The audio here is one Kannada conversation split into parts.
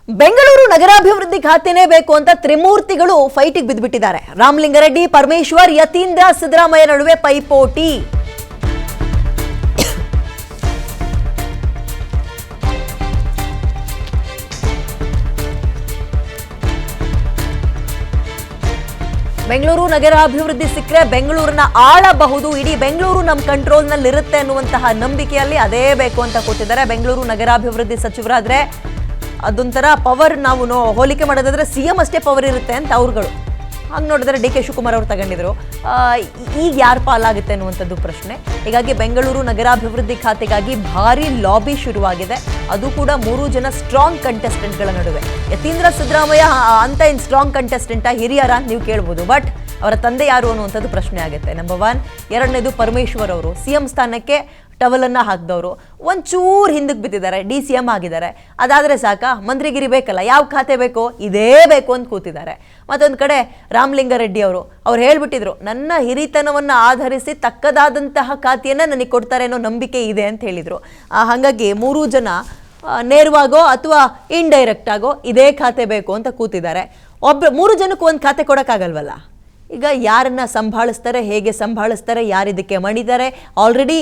ಬೆಂಗಳೂರು ನಗರಾಭಿವೃದ್ಧಿ ಖಾತೆನೇ ಬೇಕು ಅಂತ ತ್ರಿಮೂರ್ತಿಗಳು ಫೈಟಿಗೆ ಬಿದ್ದುಬಿಟ್ಟಿದ್ದಾರೆ. ರಾಮಲಿಂಗಾರೆಡ್ಡಿ, ಪರಮೇಶ್ವರ್, ಯತೀಂದ್ರ, ಸಿದ್ದರಾಮಯ್ಯ ನಡುವೆ ಪೈಪೋಟಿ. ಬೆಂಗಳೂರು ನಗರಾಭಿವೃದ್ಧಿ ಸಿಕ್ಕರೆ ಬೆಂಗಳೂರನ್ನ ಆಳಬಹುದು, ಇಡೀ ಬೆಂಗಳೂರು ನಮ್ಮ ಕಂಟ್ರೋಲ್ ನಲ್ಲಿ ಇರುತ್ತೆ ಅನ್ನುವಂತಹ ನಂಬಿಕೆಯಲ್ಲಿ ಅದೇ ಬೇಕು ಅಂತ ಕೂತಿದ್ದಾರೆ. ಬೆಂಗಳೂರು ನಗರಾಭಿವೃದ್ಧಿ ಸಚಿವರಾದ್ರೆ ಅದೊಂಥರ ಪವರ್, ನಾವು ಹೋಲಿಕೆ ಮಾಡೋದಾದ್ರೆ ಸಿಎಂ ಅಷ್ಟೇ ಪವರ್ ಇರುತ್ತೆ ಅಂತ ಅವ್ರುಗಳು. ಹಾಗೆ ನೋಡಿದ್ರೆ ಡಿ ಕೆ ಶಿವಕುಮಾರ್ ಅವರು ತಗೊಂಡಿದ್ರು. ಈಗ ಯಾರು ಪಾಲಾಗುತ್ತೆ ಅನ್ನುವಂಥದ್ದು ಪ್ರಶ್ನೆ. ಹೀಗಾಗಿ ಬೆಂಗಳೂರು ನಗರಾಭಿವೃದ್ಧಿ ಖಾತೆಗಾಗಿ ಭಾರಿ ಲಾಬಿ ಶುರುವಾಗಿದೆ. ಅದು ಕೂಡ 3 ಜನ ಸ್ಟ್ರಾಂಗ್ ಕಂಟೆಸ್ಟೆಂಟ್ಗಳ ನಡುವೆ. ಯತೀಂದ್ರ, ಸಿದ್ದರಾಮಯ್ಯ ಅಂತ ಏನು ಸ್ಟ್ರಾಂಗ್ ಕಂಟೆಸ್ಟೆಂಟಾ, ಹಿರಿಯರ ಅಂತ ನೀವು ಕೇಳ್ಬೋದು. ಬಟ್ ಅವರ ತಂದೆ ಯಾರು ಅನ್ನುವಂಥದ್ದು ಪ್ರಶ್ನೆ ಆಗುತ್ತೆ. ನಂಬರ್ 1. ಎರಡನೇದು ಪರಮೇಶ್ವರ್ ಅವರು ಸಿಎಂ ಸ್ಥಾನಕ್ಕೆ ಟವಲನ್ನು ಹಾಕಿದವರು ಒಂಚೂರು ಹಿಂದಕ್ಕೆ ಬಿದ್ದಿದ್ದಾರೆ, DCM ಆಗಿದ್ದಾರೆ. ಅದಾದರೆ ಸಾಕ, ಮಂತ್ರಿಗಿರಿ ಬೇಕಲ್ಲ, ಯಾವ ಖಾತೆ ಬೇಕೋ ಇದೇ ಬೇಕು ಅಂತ ಕೂತಿದ್ದಾರೆ. ಮತ್ತೊಂದು ಕಡೆ ರಾಮಲಿಂಗಾರೆಡ್ಡಿ ಅವ್ರು ಹೇಳ್ಬಿಟ್ಟಿದ್ರು, ನನ್ನ ಹಿರಿತನವನ್ನು ಆಧರಿಸಿ ತಕ್ಕದಾದಂತಹ ಖಾತೆಯನ್ನು ನನಗೆ ಕೊಡ್ತಾರೆ ಅನ್ನೋ ನಂಬಿಕೆ ಇದೆ ಅಂತ ಹೇಳಿದರು. ಹಾಗಾಗಿ 3 ಜನ ನೇರವಾಗೋ ಅಥವಾ ಇಂಡೈರೆಕ್ಟ್ ಆಗೋ ಇದೇ ಖಾತೆ ಬೇಕು ಅಂತ ಕೂತಿದ್ದಾರೆ. 3 ಜನಕ್ಕೂ ಒಂದು ಖಾತೆ ಕೊಡೋಕ್ಕಾಗಲ್ವಲ್ಲ. ಈಗ ಯಾರನ್ನ ಸಂಭಾಳಿಸ್ತಾರೆ, ಹೇಗೆ ಸಂಭಾಳಿಸ್ತಾರೆ, ಯಾರಿದಕ್ಕೆ ಮಣಿದ್ದಾರೆ, ಆಲ್ರೆಡಿ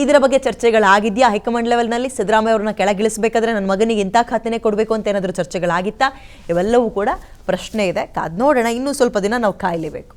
ಇದರ ಬಗ್ಗೆ ಚರ್ಚೆಗಳಾಗಿದೆಯಾ ಹೈಕಮಾಂಡ್ ಲೆವೆಲ್ನಲ್ಲಿ? ಸಿದ್ದರಾಮಯ್ಯ ಅವ್ರನ್ನ ಕೆಳಗಿಳಿಸಬೇಕಾದ್ರೆ ನನ್ನ ಮಗನಿಗೆ ಇಂಥ ಖಾತೆನೇ ಕೊಡಬೇಕು ಅಂತ ಏನಾದರೂ ಚರ್ಚೆಗಳಾಗಿತ್ತಾ? ಇವೆಲ್ಲವೂ ಕೂಡ ಪ್ರಶ್ನೆ ಇದೆ. ಕಾದ್ ನೋಡೋಣ. ಇನ್ನೂ ಸ್ವಲ್ಪ ದಿನ ನಾವು ಕಾಯಲೇಬೇಕು.